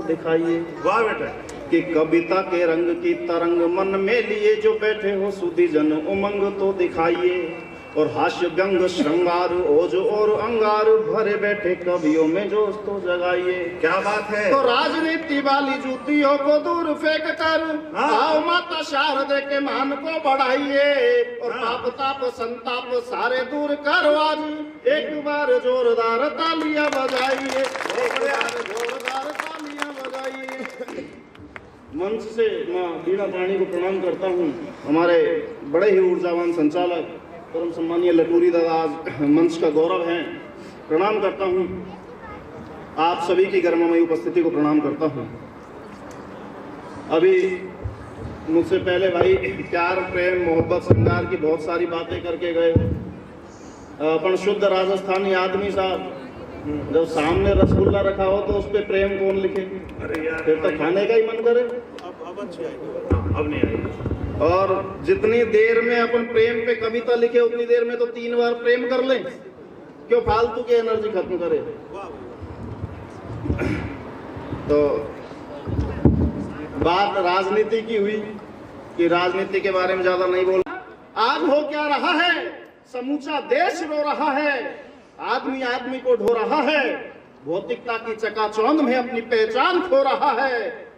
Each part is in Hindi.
दिखाइए। वाह बेटा। कि कविता के रंग की तरंग मन में लिए जो बैठे हो सुधी जन उमंग तो दिखाइए। और हास्य व्यंग श्रृंगार ओज और अंगार भरे बैठे कवियों में जोश तो जगाइए। क्या बात है। तो राजनीति वाली जूतियों को दूर फेंक कर आओ माता शारदे के मान को बढ़ाइए। और पाप ताप संताप सारे दूर करो आज एक बार जोरदार तालियां बजाइए। जोरदार तालियां बजाइए। मंच से मां बीणा पाणी को प्रणाम करता हूँ। हमारे बड़े ही ऊर्जावान संचालक परम सम्मानीय लटूरी दादा आज मंच का गौरव हैं। प्रणाम करता हूँ। आप सभी की गर्ममयी उपस्थिति को प्रणाम करता हूँ। अभी मुझसे पहले भाई प्यार प्रेम मोहब्बत श्रृंगार की बहुत सारी बातें करके गए। अपन शुद्ध राजस्थानी आदमी साहब, जब सामने रसगुल्ला रखा हो तो उस पर प्रेम कौन लिखे? अरे यार, फिर तो खाने का ही मन करे। अब अच्छी आएगी। अब नहीं आएगी। और जितनी देर में अपन प्रेम पे कविता लिखे उतनी देर में तो 3 बार प्रेम कर लें। क्यों फालतू की एनर्जी खत्म करे। तो बात राजनीति की हुई कि राजनीति के बारे में ज्यादा नहीं बोल। आज हो क्या रहा है, समूचा देश रो रहा है। आदमी आदमी को ढो रहा है। भौतिकता की चकाचौंध में अपनी पहचान खो रहा है।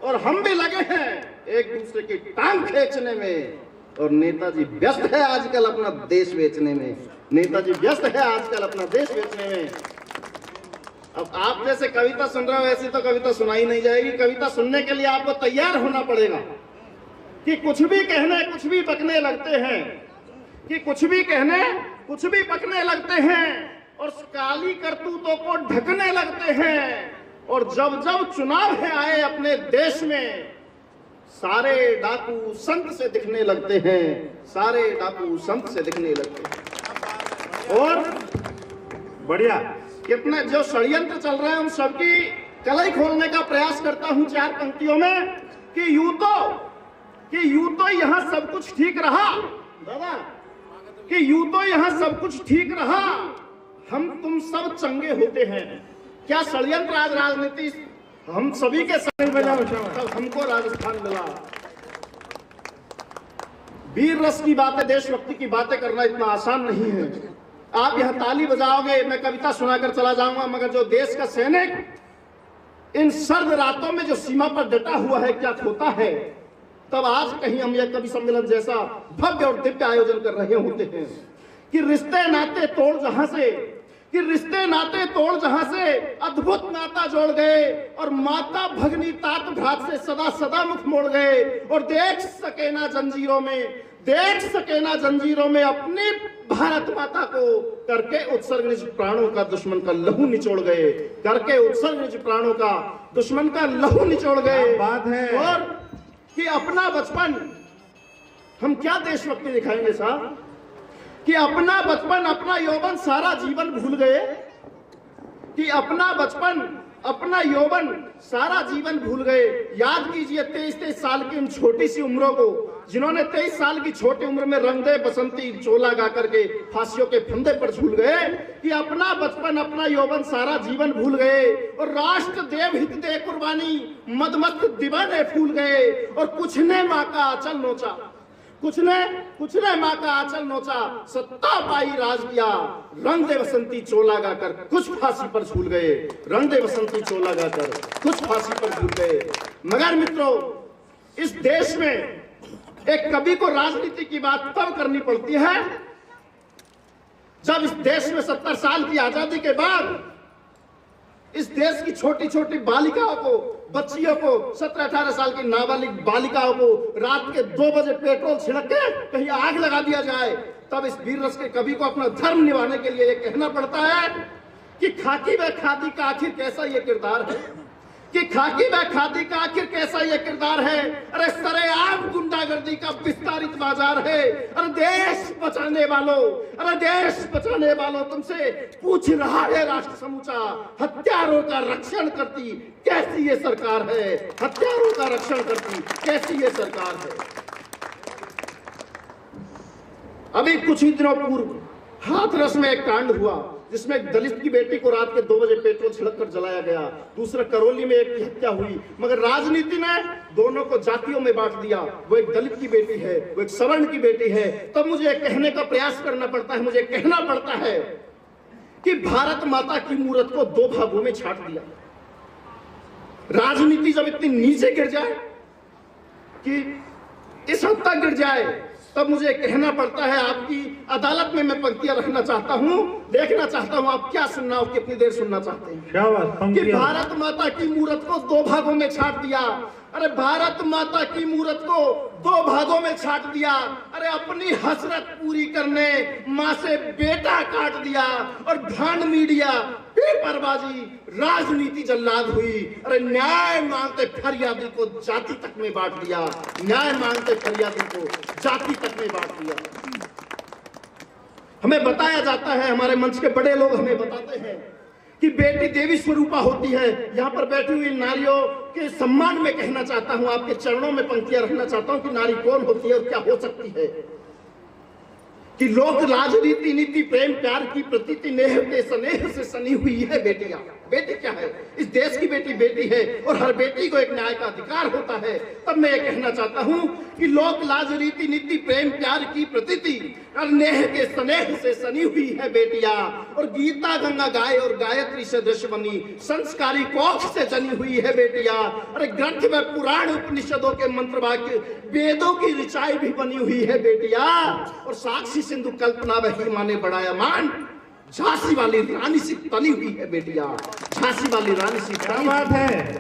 और हम भी लगे हैं एक दूसरे की टांग खींचने में। और नेताजी व्यस्त है आजकल अपना देश बेचने में। नेताजी व्यस्त है आजकल अपना देश बेचने में। अब आप जैसे कविता सुन रहे हो ऐसी तो कविता सुनाई नहीं जाएगी। कविता सुनने के लिए आपको तैयार होना पड़ेगा। कि कुछ भी कहने कुछ भी बकने लगते हैं। कि कुछ भी कहने कुछ भी बकने लगते हैं। और काली करतूतों को ढकने लगते हैं। और जब जब चुनाव है आए अपने देश में सारे डाकू संत से दिखने लगते हैं। सारे डाकू संत से दिखने लगते हैं। और बढ़िया। कितने जो षड्यंत्र चल रहे हैं उन सबकी कलई खोलने का प्रयास करता हूं 4 पंक्तियों में। कि यूं तो यहाँ सब कुछ ठीक रहा दादा। कि यूं तो यहाँ सब कुछ ठीक रहा। हम तुम सब चंगे होते हैं। क्या षड्यंत्र आज राजनीति हम सभी के साथ बजा। हमको राजस्थान मिला। वीर रस की बातें देशभक्ति की बातें करना इतना आसान नहीं है। आप यहां ताली बजाओगे मैं कविता सुनाकर चला जाऊंगा। मगर जो देश का सैनिक इन सर्द रातों में जो सीमा पर डटा हुआ है क्या खोता है। तब आज कहीं हम यह कवि सम्मेलन जैसा भव्य और दिव्य आयोजन कर रहे होते हैं। कि रिश्ते नाते तोड़ जहां से कि रिश्ते नाते तोड़ जहां से अद्भुत नाता जोड़ गए। और माता भगनी तात भ्रात से सदा सदा मुख मोड़ गए। और देख सके ना जंजीरों में अपनी भारत माता को करके उत्सर्ग निज प्राणों का दुश्मन का लहू निचोड़ गए। करके उत्सर्ग निज प्राणों का दुश्मन का लहू निचोड़ गए। बात है। और कि अपना बचपन हम क्या देशभक्ति दिखाएंगे साहब। कि अपना बचपन अपना यौवन सारा जीवन भूल गए। कि अपना बचपन अपना यौवन सारा जीवन भूल गए। याद कीजिए 23 साल की उन छोटी सी उम्रों को जिन्होंने 23 साल की छोटी उम्र में रंग दे बसंती चोला गा करके फांसियों के फंदे पर झूल गए। कि अपना बचपन अपना यौवन सारा जीवन भूल गए। और राष्ट्र देव हित दे कुर्बानी मदमस्त दीवाने फूल गए। और कुछ ने माँ का आंचल नोचा। कुछ ने माँ का आंचल नोचा। सत्ता पाई राज किया रंग दे बसंती चोला गाकर कुछ फांसी पर झूल गए। रंग दे बसंती चोला गाकर कुछ फांसी पर झूल गए। मगर मित्रों इस देश में एक कवि को राजनीति की बात तब करनी पड़ती है जब इस देश में 70 साल की आजादी के बाद इस देश की छोटी छोटी बालिकाओं को बच्चियों को 17-18 साल की नाबालिग बालिकाओं को रात के 2 बजे पेट्रोल छिड़क के कहीं आग लगा दिया जाए। तब इस वीर रस के कवि को अपना धर्म निभाने के लिए ये कहना पड़ता है कि खाकी व खादी का आखिर कैसा ये किरदार है। कि खाकी व खादी का आखिर कैसा ये किरदार है। अरे सरेआम गुंडागर्दी का विस्तारित बाजार है। अरे देश बचाने वालों तुमसे पूछ रहा है राष्ट्र समूचा। हत्यारों का रक्षण करती कैसी ये सरकार है। हत्यारों का रक्षण करती कैसी ये सरकार है। अभी कुछ ही दिनों पूर्व हाथरस में एक कांड हुआ। जिसमें एक दलित की बेटी को रात के 2 बजे पेट्रोल छिड़क कर जलाया गया। दूसरा करौली में एक की हत्या हुई, मगर राजनीति ने दोनों को जातियों में बांट दिया। वो एक दलित की बेटी है, वो एक सवर्ण की बेटी है। तब मुझे कहने का प्रयास करना पड़ता है, मुझे कहना पड़ता है कि भारत माता की मूर्त को 2 भागों में छाट दिया। राजनीति जब इतनी नीचे गिर जाए कि इस हद तक गिर जाए, तब मुझे कहना पड़ता है, आपकी अदालत में मैं पंक्तियां रखना चाहता हूं, देखना चाहता हूं आप क्या सुनना हो, कितनी देर सुनना चाहते हैं कि भारत माता की मूर्त को 2 भागों में छाट दिया। अरे भारत माता की मूर्त को 2 भागों में छाट दिया। अरे अपनी हसरत पूरी करने माँ से बेटा काट दिया और भांड मीडिया, पेपरबाजी, राजनीति जल्लाद हुई। अरे न्याय मांगते फरियादी को जाति तक में बांट दिया, न्याय मांगते फरियादी को जाति तक में बांट दिया। हमें बताया जाता है, हमारे मंच के बड़े लोग हमें बताते हैं कि बेटी देवी स्वरूपा होती है। यहाँ पर बैठी हुई नारियों के सम्मान में कहना चाहता हूं, आपके चरणों में पंक्तियां रखना चाहता हूं कि नारी कौन होती है और क्या हो सकती है। कि लोक लाज रीति नीति प्रेम प्यार की प्रतीति नेह के स्नेह से सनी हुई है बेटियां। बेटी क्या है? इस देश की बेटी बेटी है और हर बेटी को एक न्याय का अधिकार होता है। तब मैं ये कहना चाहता हूं कि लोक लाज रीति नीति प्रेम प्यार की प्रतीति और नेह के स्नेह से सनी हुई है बेटियां। और गीता गंगा गाय और गायत्री से दृश्य बनी संस्कारी कोख से जनी हुई है बेटियां। अरे ग्रंथ में पुराण उपनिषदों के मंत्र वाक्य वेदों की ऋचाई भी बनी हुई है बेटियां। और साक्षी सिंधु कल्पना वही माने बढ़ाया मान, झांसी वाली रानी सी तनी हुई है बेटियां, झांसी वाली रानी सी तनी बात है।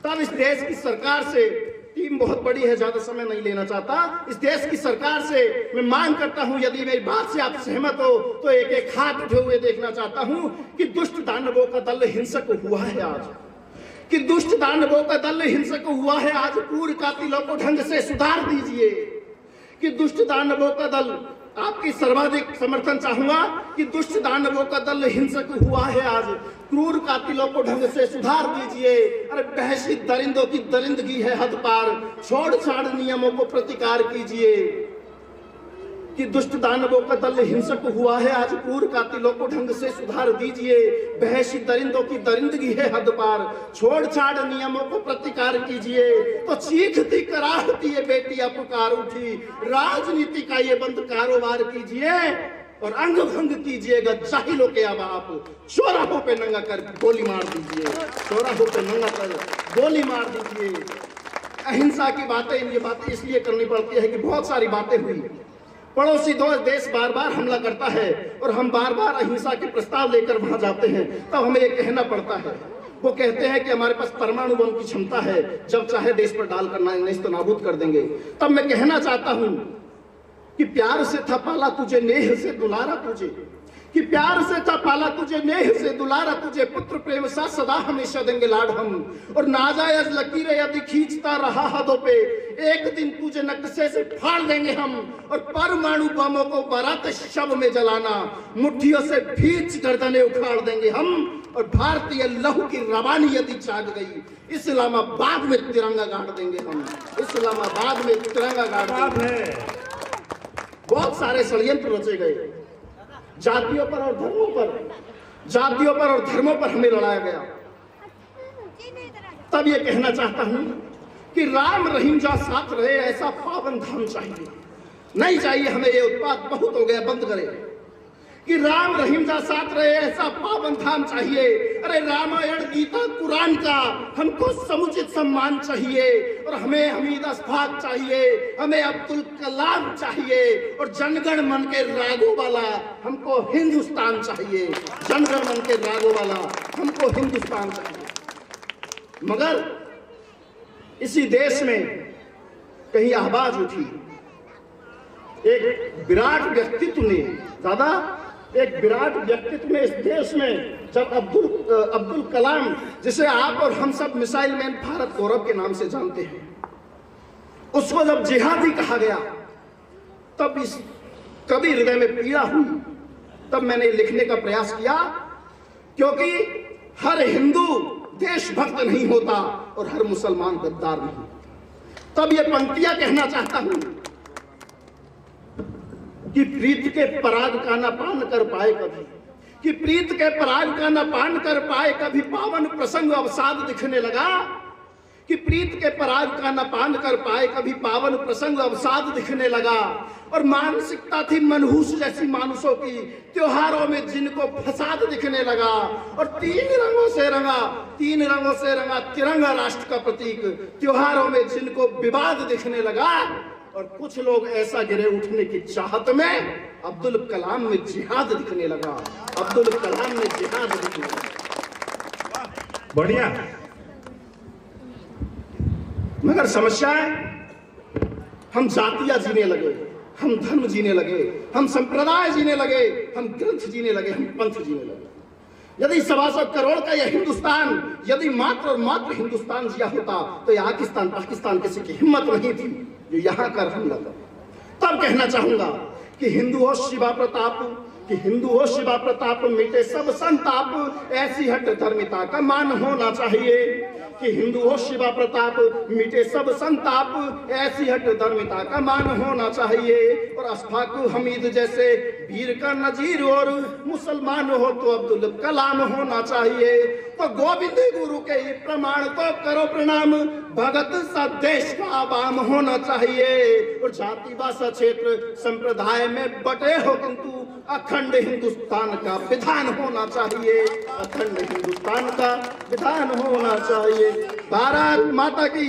तब इस देश की सरकार से, टीम बहुत बड़ी है, ज्यादा समय नहीं लेना चाहता, इस देश की सरकार से मैं मांग करता हूं, यदि मेरी बात से आप सहमत हो तो एक एक हाथ उठे हुए देखना चाहता हूं कि दुष्ट दानवों का दल हिंसक हुआ है आज, कि दुष्ट दानवों का दल हिंसक हुआ है आज। क्रूर कातिलों को ढंग से सुधार दीजिए कि दुष्ट दानवों का दल, आपकी सर्वाधिक समर्थन चाहूंगा कि दुष्ट दानवों का दल हिंसक हुआ है आज। क्रूर कातिलों को ढंग से सुधार दीजिए। अरे बहसी दरिंदों की दरिंदगी है हद पार, छोड़ छाड़ नियमों को प्रतिकार कीजिए कि दुष्ट दानवों का दल हिंसक हुआ है आज। क्रूर कातिलों को ढंग से सुधार दीजिए। बहसी दरिंदों की दरिंदगी है हद पार, छोड़ छाड़ नियमों को प्रतिकार कीजिए। तो चीखती कराहती है बेटियां पुकार उठी, राजनीति का ये बंद कारोबार कीजिए और अंग भंग कीजिएगा जाहिलों के अब आप। चौराहों पे नंगा कर गोली मार दीजिए, चौराहों पे नंगा कर गोली मार दीजिए। अहिंसा की बातें, ये बातें इसलिए करनी पड़ती है कि बहुत सारी बातें हुई, पड़ोसी देश बार बार हमला करता है और हम बार बार अहिंसा के प्रस्ताव लेकर वहां जाते हैं, तब हमें ये कहना पड़ता है। वो कहते हैं कि हमारे पास परमाणु बम की क्षमता है, जब चाहे देश पर डालकर नेस्त नाबूद कर देंगे। तब मैं कहना चाहता हूं कि प्यार से था पाला तुझे, नेह से दुलारा तुझे, कि प्यार से था पाला तुझे, नेह से दुलारा तुझे, पुत्र प्रेम सा सदा हमेशा देंगे लाड हम। और नाजायज लकीरें यदि खींचता रहा हदों पे, एक दिन तुझे नक्शे से फाड़ देंगे हम। और परमाणु बमों को बारात शव में जलाना, मुट्ठियों से भींच गर्दनें उखाड़ देंगे हम। और भारतीय लहू की रवानी यदि जाग गई, इस्लामाबाद में तिरंगा गाड़ देंगे हम, इस्लामाबाद में तिरंगा गाड़ देंगे। बहुत सारे षड्यंत्र रचे गए, जातियों पर और धर्मों पर, जातियों पर और धर्मों पर हमें लड़ाया गया। तब ये कहना चाहता हूं कि राम रहीम जा साथ रहे ऐसा पावन धाम चाहिए, नहीं चाहिए हमें ये उत्पाद बहुत हो गया, बंद करें। कि राम रहीम जा साथ रहे ऐसा पावन धाम चाहिए। अरे रामायण गीता कुरान का हमको समुचित सम्मान चाहिए। और हमें हमीद अस्फाक चाहिए, हमें अब्दुल कलाम चाहिए। और जनगण मन के रागों वाला हमको हिंदुस्तान चाहिए, जनगण मन के रागों वाला हमको हिंदुस्तान चाहिए। मगर इसी देश में कहीं आवाज उठी, एक विराट व्यक्तित्व ने, दादा एक विराट व्यक्तित्व में इस देश में, जब अब्दुल कलाम, जिसे आप और हम सब मिसाइल मैन भारत गौरव के नाम से जानते हैं, उसको जब जिहादी कहा गया, तब इस कभी हृदय में पीड़ा हुई। तब मैंने लिखने का प्रयास किया, क्योंकि हर हिंदू देशभक्त नहीं होता और हर मुसलमान गद्दार नहीं। तब ये पंक्तियां कहना चाहता हूं कि प्रीत के पराग का न पान कर पाए कभी, कि प्रीत के पराग का न पान कर पाए कभी पावन प्रसंग अवसाद दिखने लगा, कि प्रीत के पराग का न पान कर पाए कभी पावन प्रसंग अवसाद दिखने लगा। और मानसिकता थी मनहूस जैसी मानुषों की, त्योहारों में जिनको फसाद दिखने लगा। और तीन रंगों से रंगा तिरंगा राष्ट्र का प्रतीक, त्योहारों में जिनको विवाद दिखने लगा। और कुछ लोग ऐसा गिरे उठने की चाहत में अब्दुल कलाम में जिहाद दिखने लगा, अब्दुल कलाम में जिहाद दिखने लगा। बढ़िया। मगर समस्या है, हम जातियां जीने लगे, हम धर्म जीने लगे, हम संप्रदाय जीने लगे, हम ग्रंथ जीने लगे, हम पंथ जीने लगे। यदि 125 करोड़ का यह हिंदुस्तान, यदि मात्र और मात्र हिंदुस्तान जिया होता तो यहाँ पाकिस्तान किसी की हिम्मत नहीं थी जो यहाँ कर हमला कर। तब कहना चाहूंगा कि हिंदू हो शिवा प्रताप, कि हिंदू हो शिवा प्रताप, मिटे सब संताप, ऐसी हट धर्मिता का मान होना चाहिए। कि हिंदू हो शिवा प्रताप, मिटे सब संताप, ऐसी हट धर्मिता का मान होना चाहिए। और अशफाक हमीद जैसे वीर का नजीर और मुसलमान हो तो अब्दुल कलाम होना चाहिए। तो गोविंद गुरु के ये प्रमाण को करो प्रणाम, भगत सा देश का आवाम होना चाहिए। और जाति भाषा क्षेत्र संप्रदाय में बटे हो किंतु अखंड हिंदुस्तान का विधान होना चाहिए, अखंड हिंदुस्तान का विधान होना चाहिए। भारत माता की,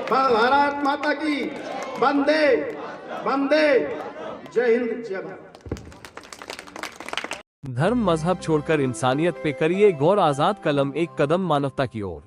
भारत माता की, वंदे वंदे, जय हिंद जय भारत। धर्म मजहब छोड़कर इंसानियत पे करिए गौर, आजाद कलम एक कदम मानवता की ओर।